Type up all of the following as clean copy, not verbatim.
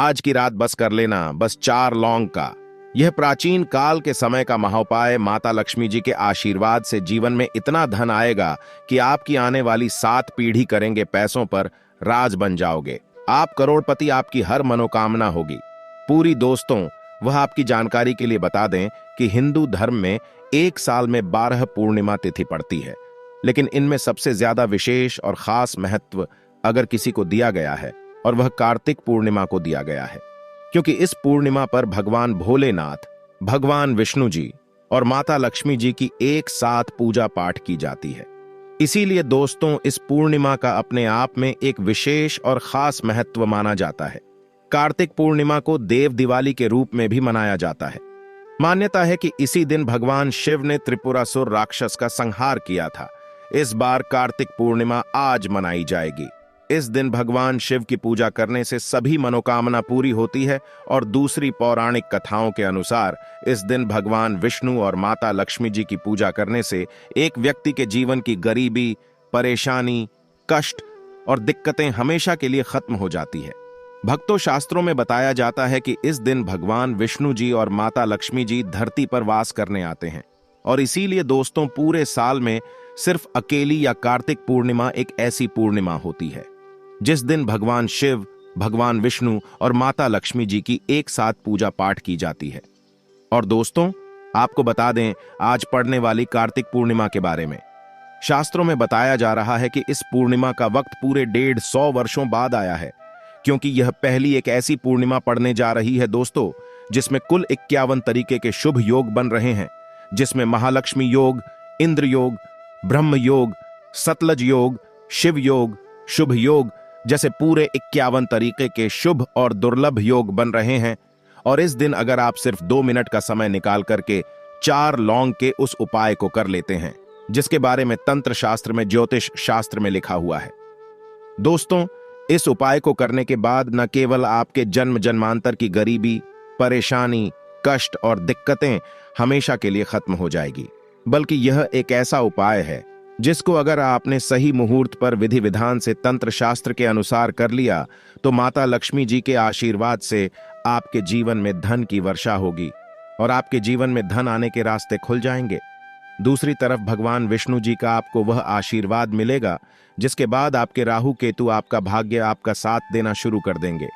आज की रात बस कर लेना, बस 4 लौंग का। यह प्राचीन काल के समय का महोपाय माता लक्ष्मी जी के आशीर्वाद से जीवन में इतना धन आएगा कि आपकी आने वाली 7 पीढ़ी करेंगे पैसों पर राज बन जाओगे। आप करोड़पति, आपकी हर मनोकामना होगी पूरी। दोस्तों, वह आपकी जानकारी के लिए बता दें कि हिंदू धर्म में एक साल में 12 पूर्णिमा तिथि पड़ती है, लेकिन इनमें सबसे ज्यादा विशेष और खास महत्व अगर किसी को दिया गया है और वह कार्तिक पूर्णिमा को दिया गया है, क्योंकि इस पूर्णिमा पर भगवान भोलेनाथ, भगवान विष्णु जी और माता लक्ष्मी जी की एक साथ पूजा पाठ की जाती है। इसीलिए दोस्तों, इस पूर्णिमा का अपने आप में एक विशेष और खास महत्व माना जाता है। कार्तिक पूर्णिमा को देव दिवाली के रूप में भी मनाया जाता है। मान्यता है कि इसी दिन भगवान शिव ने त्रिपुरासुर राक्षस का संहार किया था। इस बार कार्तिक पूर्णिमा आज मनाई जाएगी। इस दिन भगवान शिव की पूजा करने से सभी मनोकामना पूरी होती है और दूसरी पौराणिक कथाओं के अनुसार इस दिन भगवान विष्णु और माता लक्ष्मी जी की पूजा करने से एक व्यक्ति के जीवन की गरीबी, परेशानी, कष्ट और दिक्कतें हमेशा के लिए खत्म हो जाती है। भक्तों, शास्त्रों में बताया जाता है कि इस दिन भगवान विष्णु जी और माता लक्ष्मी जी धरती पर वास करने आते हैं और इसीलिए दोस्तों, पूरे साल में सिर्फ अकेली या कार्तिक पूर्णिमा एक ऐसी पूर्णिमा होती है जिस दिन भगवान शिव, भगवान विष्णु और माता लक्ष्मी जी की एक साथ पूजा पाठ की जाती है। और दोस्तों, आपको बता दें आज पढ़ने वाली कार्तिक पूर्णिमा के बारे में। शास्त्रों में बताया जा रहा है कि इस पूर्णिमा का वक्त पूरे 150 वर्षों बाद आया है, क्योंकि यह पहली एक ऐसी पूर्णिमा पड़ने जा रही है दोस्तों, जिसमें कुल 51 तरीके के शुभ योग बन रहे हैं, जिसमें महालक्ष्मी योग, इंद्र योग, ब्रह्म योग, सतलज योग, शिव योग, शुभ योग जैसे पूरे 51 तरीके के शुभ और दुर्लभ योग बन रहे हैं। और इस दिन अगर आप सिर्फ 2 मिनट का समय निकाल करके 4 लौंग के उस उपाय को कर लेते हैं, जिसके बारे में तंत्र शास्त्र में, ज्योतिष शास्त्र में लिखा हुआ है। दोस्तों, इस उपाय को करने के बाद न केवल आपके जन्म जन्मांतर की गरीबी, परेशानी, कष्ट और दिक्कतें हमेशा के लिए खत्म हो जाएगी, बल्कि यह एक ऐसा उपाय है जिसको अगर आपने सही मुहूर्त पर विधि विधान से तंत्र शास्त्र के अनुसार कर लिया तो माता लक्ष्मी जी के आशीर्वाद से आपके जीवन में धन की वर्षा होगी और आपके जीवन में धन आने के रास्ते खुल जाएंगे। दूसरी तरफ भगवान विष्णु जी का आपको वह आशीर्वाद मिलेगा जिसके बाद आपके राहु केतु आपका भाग्य, आपका साथ देना शुरू कर देंगे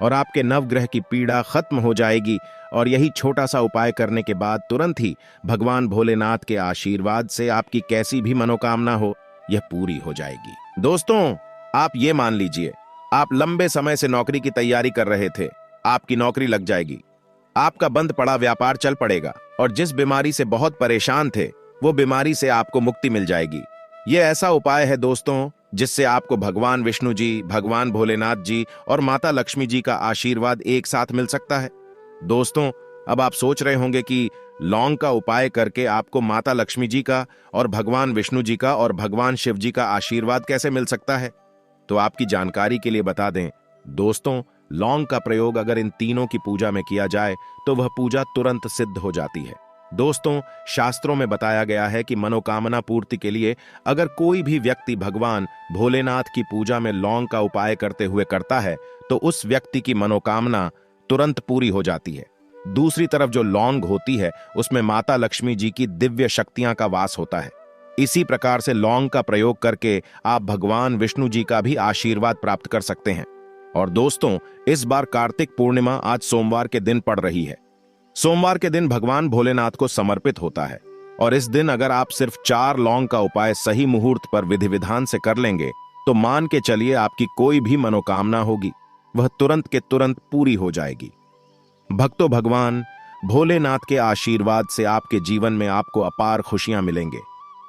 और आपके नवग्रह की पीड़ा खत्म हो जाएगी। और यही छोटा सा उपाय करने के बाद तुरंत ही भगवान भोलेनाथ के आशीर्वाद से आपकी कैसी भी मनोकामना हो, यह पूरी हो जाएगी। दोस्तों, आप ये मान लीजिए, आप लंबे समय से नौकरी की तैयारी कर रहे थे, आपकी नौकरी लग जाएगी, आपका बंद पड़ा व्यापार चल पड़ेगा और जिस बीमारी से बहुत परेशान थे वो बीमारी से आपको मुक्ति मिल जाएगी। यह ऐसा उपाय है दोस्तों जिससे आपको भगवान विष्णु जी, भगवान भोलेनाथ जी और माता लक्ष्मी जी का आशीर्वाद एक साथ मिल सकता है। दोस्तों, अब आप सोच रहे होंगे कि लौंग का उपाय करके आपको माता लक्ष्मी जी का और भगवान विष्णु जी का और भगवान शिव जी का आशीर्वाद कैसे मिल सकता है। तो आपकी जानकारी के लिए बता दें दोस्तों, लौंग का प्रयोग अगर इन तीनों की पूजा में किया जाए तो वह पूजा तुरंत सिद्ध हो जाती है। दोस्तों, शास्त्रों में बताया गया है कि मनोकामना पूर्ति के लिए अगर कोई भी व्यक्ति भगवान भोलेनाथ की पूजा में लौंग का उपाय करते हुए करता है तो उस व्यक्ति की मनोकामना तुरंत पूरी हो जाती है। दूसरी तरफ जो लौंग होती है उसमें माता लक्ष्मी जी की दिव्य शक्तियां का वास होता है। इसी प्रकार से लौंग का प्रयोग करके आप भगवान विष्णु जी का भी आशीर्वाद प्राप्त कर सकते हैं। और दोस्तों, इस बार कार्तिक पूर्णिमा आज सोमवार के दिन पड़ रही है। सोमवार के दिन भगवान भोलेनाथ को समर्पित होता है और इस दिन अगर आप सिर्फ 4 लौंग का उपाय सही मुहूर्त पर विधि विधान से कर लेंगे तो मान के चलिए आपकी कोई भी मनोकामना होगी वह तुरंत के तुरंत पूरी हो जाएगी। भक्तों, भगवान भोलेनाथ के आशीर्वाद से आपके जीवन में आपको अपार खुशियां मिलेंगे।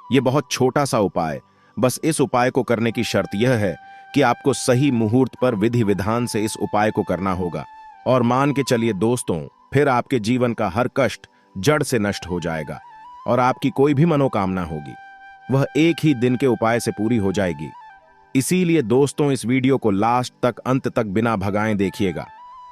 यह बहुत छोटा सा उपाय, बस इस उपाय को करने की शर्त यह है कि आपको सही मुहूर्त पर विधि विधान से इस उपाय को करना होगा और मान के चलिए दोस्तों, फिर आपके जीवन का हर कष्ट जड़ से नष्ट हो जाएगा और आपकी कोई भी मनोकामना होगी वह एक ही दिन के उपाय से पूरी हो जाएगी। इसीलिए दोस्तों, इस वीडियो को लास्ट तक, अंत तक बिना भगाए देखिएगा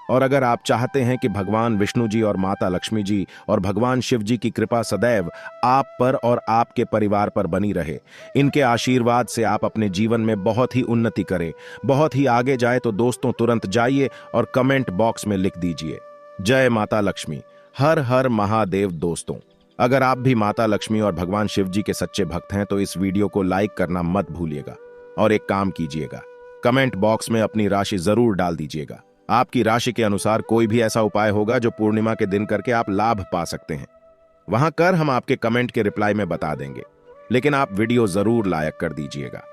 और अगर आप चाहते हैं कि भगवान विष्णु जी और माता लक्ष्मी जी और भगवान शिव जी की कृपा सदैव आप पर और आपके परिवार पर बनी रहे, इनके आशीर्वाद से आप अपने जीवन में बहुत ही उन्नति करें, बहुत ही आगे जाए, तो दोस्तों तुरंत जाइए और कमेंट बॉक्स में लिख दीजिए जय माता लक्ष्मी, हर हर महादेव। दोस्तों, अगर आप भी माता लक्ष्मी और भगवान शिव जी के सच्चे भक्त हैं तो इस वीडियो को लाइक करना मत भूलिएगा और एक काम कीजिएगा, कमेंट बॉक्स में अपनी राशि जरूर डाल दीजिएगा। आपकी राशि के अनुसार कोई भी ऐसा उपाय होगा जो पूर्णिमा के दिन करके आप लाभ पा सकते हैं, वहां कर हम आपके कमेंट के रिप्लाई में बता देंगे, लेकिन आप वीडियो जरूर लाइक कर दीजिएगा।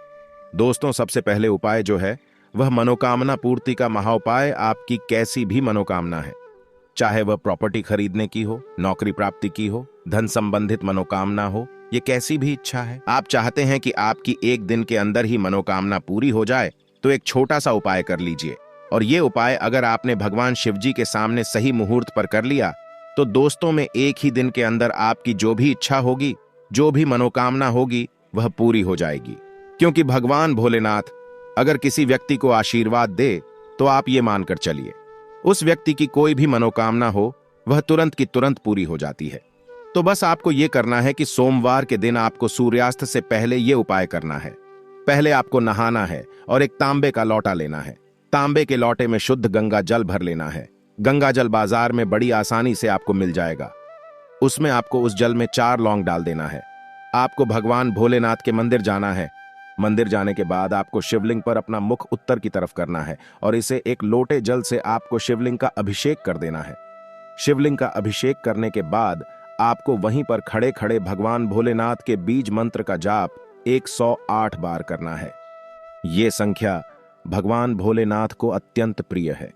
दोस्तों, सबसे पहले उपाय जो है वह मनोकामना पूर्ति का महाउपाय। आपकी कैसी भी मनोकामना है, चाहे वह प्रॉपर्टी खरीदने की हो, नौकरी प्राप्ति की हो, धन संबंधित मनोकामना हो, ये कैसी भी इच्छा है, आप चाहते हैं कि आपकी एक दिन के अंदर ही मनोकामना पूरी हो जाए, तो एक छोटा सा उपाय कर लीजिए। और ये उपाय अगर आपने भगवान शिव जी के सामने सही मुहूर्त पर कर लिया तो दोस्तों में एक ही दिन के अंदर आपकी जो भी इच्छा होगी, जो भी मनोकामना होगी, वह पूरी हो जाएगी। क्योंकि भगवान भोलेनाथ अगर किसी व्यक्ति को आशीर्वाद दे तो आप ये मानकर चलिए, उस व्यक्ति की कोई भी मनोकामना हो वह तुरंत की तुरंत पूरी हो जाती है। तो बस आपको यह करना है कि सोमवार के दिन आपको सूर्यास्त से पहले यह उपाय करना है। पहले आपको नहाना है और एक तांबे का लौटा लेना है। तांबे के लौटे में शुद्ध गंगा जल भर लेना है। गंगा जल बाजार में बड़ी आसानी से आपको मिल जाएगा। उसमें आपको उस जल में 4 लौंग डाल देना है। आपको भगवान भोलेनाथ के मंदिर जाना है। मंदिर जाने के बाद आपको शिवलिंग पर अपना मुख उत्तर की तरफ करना है और इसे एक लोटे जल से आपको शिवलिंग का अभिषेक कर देना है। शिवलिंग का अभिषेक करने के बाद आपको वहीं पर खड़े खड़े भगवान भोलेनाथ के बीज मंत्र का जाप 108 बार करना है। ये संख्या भगवान भोलेनाथ को अत्यंत प्रिय है,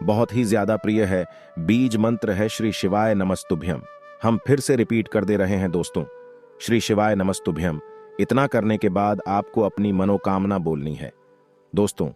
बहुत ही ज्यादा प्रिय है। बीज मंत्र है श्री शिवाय नमस्तुभ्यम। हम फिर से रिपीट कर दे रहे हैं दोस्तों, श्री शिवाय नमस्तुभ्यम। इतना करने के बाद आपको अपनी मनोकामना बोलनी है। दोस्तों,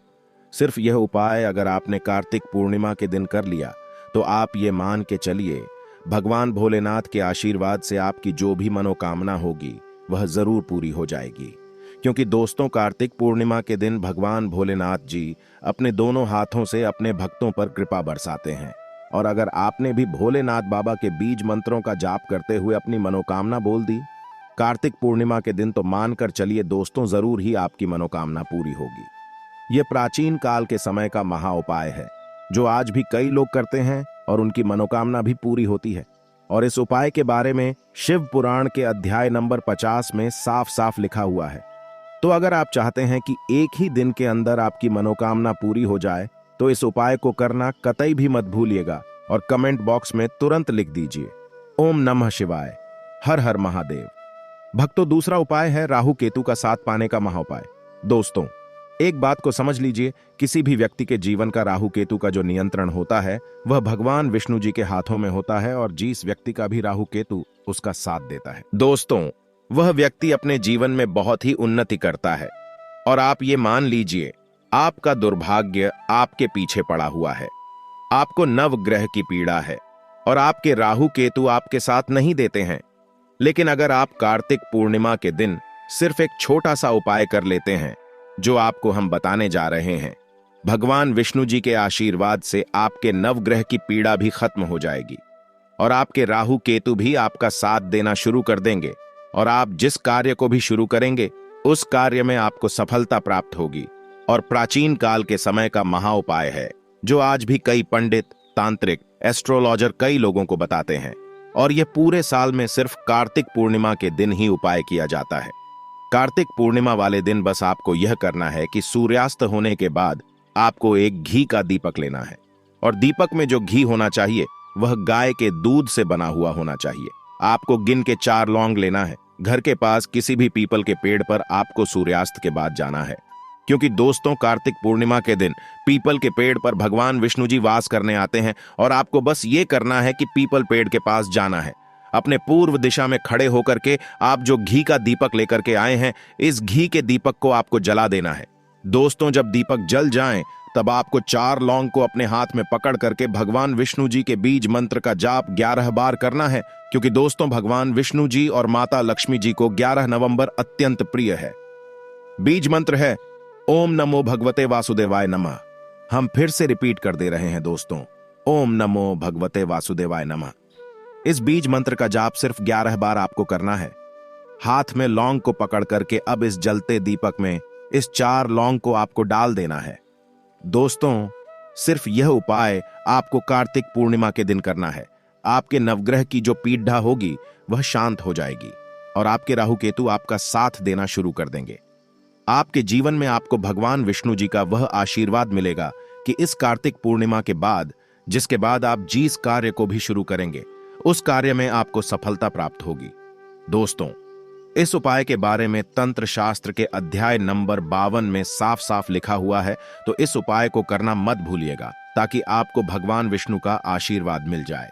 सिर्फ यह उपाय अगर आपने कार्तिक पूर्णिमा के दिन कर लिया तो आप ये मान के चलिए भगवान भोलेनाथ के आशीर्वाद से आपकी जो भी मनोकामना होगी वह जरूर पूरी हो जाएगी। क्योंकि दोस्तों, कार्तिक पूर्णिमा के दिन भगवान भोलेनाथ जी अपने दोनों हाथों से अपने भक्तों पर कृपा बरसाते हैं। और अगर आपने भी भोलेनाथ बाबा के बीज मंत्रों का जाप करते हुए अपनी मनोकामना बोल दी कार्तिक पूर्णिमा के दिन, तो मानकर चलिए दोस्तों जरूर ही आपकी मनोकामना पूरी होगी। यह प्राचीन काल के समय का महा उपाय है जो आज भी कई लोग करते हैं और उनकी मनोकामना भी पूरी होती है। और इस उपाय के बारे में शिव पुराण के अध्याय नंबर 50 में साफ साफ लिखा हुआ है। तो अगर आप चाहते हैं कि एक ही दिन के अंदर आपकी मनोकामना पूरी हो जाए तो इस उपाय को करना कतई भी मत भूलिएगा और कमेंट बॉक्स में तुरंत लिख दीजिए ओम नमः शिवाय, हर हर महादेव। भक्तों, दूसरा उपाय है राहु केतु का साथ पाने का महाउपाय। दोस्तों, एक बात को समझ लीजिए, किसी भी व्यक्ति के जीवन का राहु केतु का जो नियंत्रण होता है वह भगवान विष्णु जी के हाथों में होता है और जिस व्यक्ति का भी राहु केतु उसका साथ देता है दोस्तों, वह व्यक्ति अपने जीवन में बहुत ही उन्नति करता है। और आप ये मान लीजिए आपका दुर्भाग्य आपके पीछे पड़ा हुआ है, आपको नवग्रह की पीड़ा है और आपके राहु केतु आपके साथ नहीं देते हैं। लेकिन अगर आप कार्तिक पूर्णिमा के दिन सिर्फ एक छोटा सा उपाय कर लेते हैं जो आपको हम बताने जा रहे हैं, भगवान विष्णु जी के आशीर्वाद से आपके नवग्रह की पीड़ा भी खत्म हो जाएगी और आपके राहु केतु भी आपका साथ देना शुरू कर देंगे और आप जिस कार्य को भी शुरू करेंगे उस कार्य में आपको सफलता प्राप्त होगी। और प्राचीन काल के समय का महा उपाय है जो आज भी कई पंडित, तांत्रिक, एस्ट्रोलॉजर कई लोगों को बताते हैं। और यह पूरे साल में सिर्फ कार्तिक पूर्णिमा के दिन ही उपाय किया जाता है। कार्तिक पूर्णिमा वाले दिन बस आपको यह करना है कि सूर्यास्त होने के बाद आपको एक घी का दीपक लेना है और दीपक में जो घी होना चाहिए वह गाय के दूध से बना हुआ होना चाहिए। आपको गिन के 4 लौंग लेना है। घर के पास किसी भी पीपल के पेड़ पर आपको सूर्यास्त के बाद जाना है। क्योंकि दोस्तों, कार्तिक पूर्णिमा के दिन पीपल के पेड़ पर भगवान विष्णु जी वास करने आते हैं और आपको बस ये करना है कि पीपल पेड़ के पास जाना है। अपने पूर्व दिशा में खड़े होकर के आप जो घी का दीपक लेकर के आए हैं, इस घी के दीपक को आपको जला देना है। दोस्तों, जब दीपक जल जाएं, तब आपको 4 लौंग को अपने हाथ में पकड़ करके भगवान विष्णु जी के बीज मंत्र का जाप 11 बार करना है। क्योंकि दोस्तों, भगवान विष्णु जी और माता लक्ष्मी जी को 11 नवंबर अत्यंत प्रिय है। बीज मंत्र है ओम नमो भगवते वासुदेवाय नमः। हम फिर से रिपीट कर दे रहे हैं दोस्तों, ओम नमो भगवते वासुदेवाय नमः। इस बीज मंत्र का जाप सिर्फ 11 बार आपको करना है। हाथ में लौंग को पकड़ करके अब इस जलते दीपक में इस 4 लौंग को आपको डाल देना है। दोस्तों, सिर्फ यह उपाय आपको कार्तिक पूर्णिमा के दिन करना है। आपके नवग्रह की जो पीड़ा होगी वह शांत हो जाएगी और आपके राहु केतु आपका साथ देना शुरू कर देंगे। आपके जीवन में आपको भगवान विष्णु जी का वह आशीर्वाद मिलेगा कि इस कार्तिक पूर्णिमा के बाद, जिसके बाद आप जिस कार्य को भी शुरू करेंगे उस कार्य में आपको सफलता प्राप्त होगी। दोस्तों, इस उपाय के बारे में तंत्र शास्त्र के अध्याय नंबर 52 में साफ साफ लिखा हुआ है, तो इस उपाय को करना मत भूलिएगा ताकि आपको भगवान विष्णु का आशीर्वाद मिल जाए।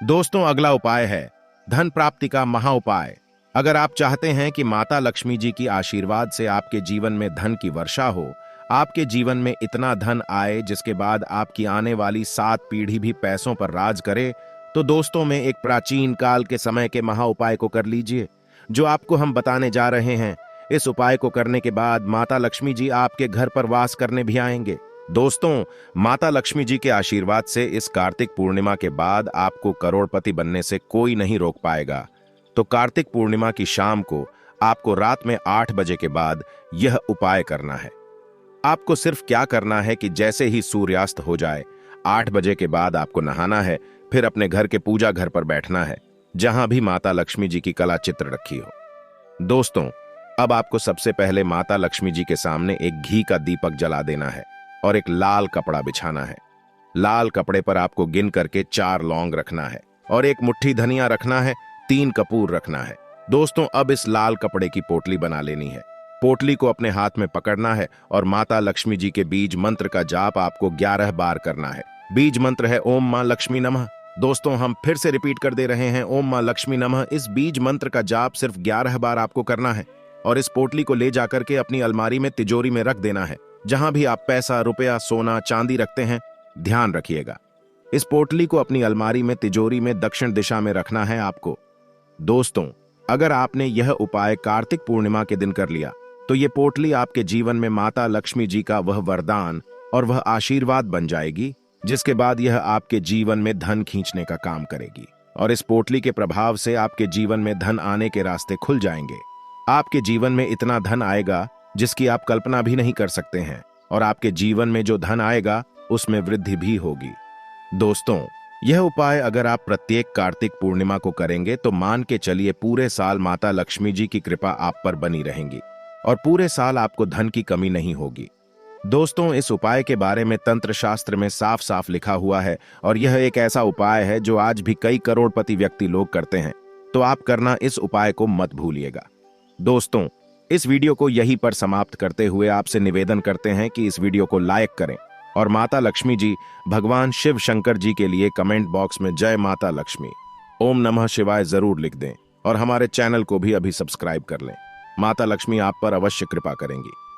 दोस्तों, अगला उपाय है धन प्राप्ति का महा उपाय। अगर आप चाहते हैं कि माता लक्ष्मी जी की आशीर्वाद से आपके जीवन में धन की वर्षा हो, आपके जीवन में इतना धन आए जिसके बाद आपकी आने वाली 7 पीढ़ी भी पैसों पर राज करे, तो दोस्तों में एक प्राचीन काल के समय के महा उपाय को कर लीजिए जो आपको हम बताने जा रहे हैं। इस उपाय को करने के बाद माता लक्ष्मी जी आपके घर पर वास करने भी आएंगे। दोस्तों, माता लक्ष्मी जी के आशीर्वाद से इस कार्तिक पूर्णिमा के बाद आपको करोड़पति बनने से कोई नहीं रोक पाएगा। तो कार्तिक पूर्णिमा की शाम को आपको रात में 8 बजे के बाद यह उपाय करना है। आपको सिर्फ क्या करना है कि जैसे ही सूर्यास्त हो जाए 8 बजे के बाद आपको नहाना है, फिर अपने घर के पूजा घर पर बैठना है जहां भी माता लक्ष्मी जी की कला चित्र रखी हो। दोस्तों, अब आपको सबसे पहले माता लक्ष्मी जी के सामने एक घी का दीपक जला देना है और एक लाल कपड़ा बिछाना है। लाल कपड़े पर आपको गिन करके 4 लौंग रखना है और एक मुट्ठी धनिया रखना है, 3 कपूर रखना है। दोस्तों, अब इस लाल कपड़े की पोटली बना लेनी है। पोटली को अपने हाथ में पकड़ना है और माता लक्ष्मी जी के बीज मंत्र का जाप आपको 11 बार करना है। बीज मंत्र है ओम मां लक्ष्मी नमः। दोस्तों, हम फिर से रिपीट कर दे रहे हैं, ओम मां लक्ष्मी नमः। इस बीज मंत्र का जाप सिर्फ 11 बार आपको करना है और इस पोटली को ले जाकर के अपनी अलमारी में तिजोरी में रख देना है, जहां भी आप पैसा, रुपया, सोना, चांदी रखते हैं। ध्यान रखिएगा, इस पोटली को अपनी अलमारी में तिजोरी में दक्षिण दिशा में रखना है आपको। दोस्तों, अगर आपने यह उपाय कार्तिक पूर्णिमा के दिन कर लिया तो ये पोटली आपके जीवन में माता लक्ष्मी जी का वह वरदान और वह आशीर्वाद बन जाएगी, जिसके बाद यह आपके जीवन में धन खींचने का काम करेगी और इस पोटली के प्रभाव से आपके जीवन में धन आने के रास्ते खुल जाएंगे। आपके जीवन में इतना धन आएगा जिसकी आप कल्पना भी नहीं कर सकते हैं और आपके जीवन में जो धन आएगा उसमें वृद्धि भी होगी। दोस्तों, यह उपाय अगर आप प्रत्येक कार्तिक पूर्णिमा को करेंगे तो मान के चलिए पूरे साल माता लक्ष्मी जी की कृपा आप पर बनी रहेंगी और पूरे साल आपको धन की कमी नहीं होगी। दोस्तों, इस उपाय के बारे में तंत्र शास्त्र में साफ साफ लिखा हुआ है और यह एक ऐसा उपाय है जो आज भी कई करोड़पति व्यक्ति लोग करते हैं, तो आप करना इस उपाय को मत भूलिएगा। दोस्तों, इस वीडियो को यहीं पर समाप्त करते हुए आपसे निवेदन करते हैं कि इस वीडियो को लाइक करें और माता लक्ष्मी जी, भगवान शिव शंकर जी के लिए कमेंट बॉक्स में जय माता लक्ष्मी, ओम नमः शिवाय जरूर लिख दें और हमारे चैनल को भी अभी सब्सक्राइब कर लें। माता लक्ष्मी आप पर अवश्य कृपा करेंगी।